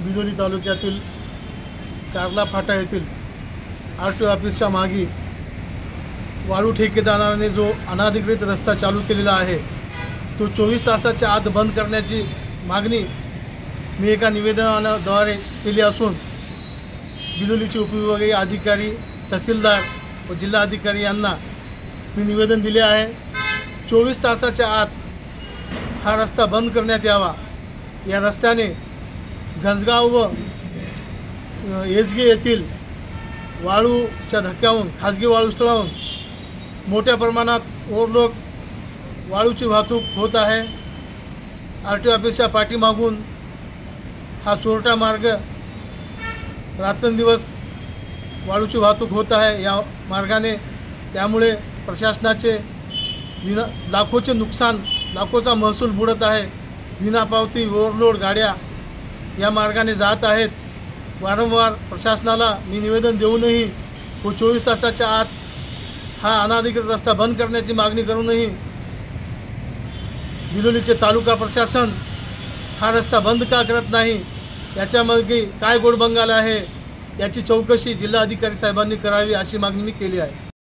बिलोली तालुक्यातील कारला फाटा येथील आरटीओ ऑफिसच्या मागे वाळू ठेकेदाराने जो अनाधिकृत रस्ता चालू केलेला आहे तो 24 तासाच्या आत बंद करण्याची मागणी मी एका निवेदनाद्वारे केली असून बिलोलीचे उपविभागीय अधिकारी, तहसीलदार व जिल्हाधिकारी यांना मी निवेदन दिले आहे। 24 तासाच्या आत हा रस्ता बंद करण्यात यावा। या रस्त्याने गंजगाव व येसगे येथील वाळूच्या धक्क्याहून खाजगी वाळूस्थळाहून मोठ्या प्रमाणात ओव्हरलोड वाळूची वाहतूक होत आहे। आरटीओ ऑफिसच्या पाठीमागून हा चोरटा मार्ग रात्रंदिवस वाळूची वाहतूक होत आहे या मार्गाने। त्यामुळे प्रशासनाचे लाखोचे नुकसान, लाखोचा महसूल बुडत आहे। विनापावती ओव्हरलोड गाड्या या मार्गाने जात आहेत। वारंवार प्रशासनाला मी निवेदन देऊनही व 24 तासाच्या आत हा अनाधिकृत रस्ता बंद करण्याची मागणी करूनही बिलोलीचे तालुका प्रशासन हा रस्ता बंद का करत नाही, याच्यामध्ये काय गोडबंगाल आहे याची चौकशी जिल्हाधिकारी साहेबांनी करावी अशी मागणी मी केली आहे।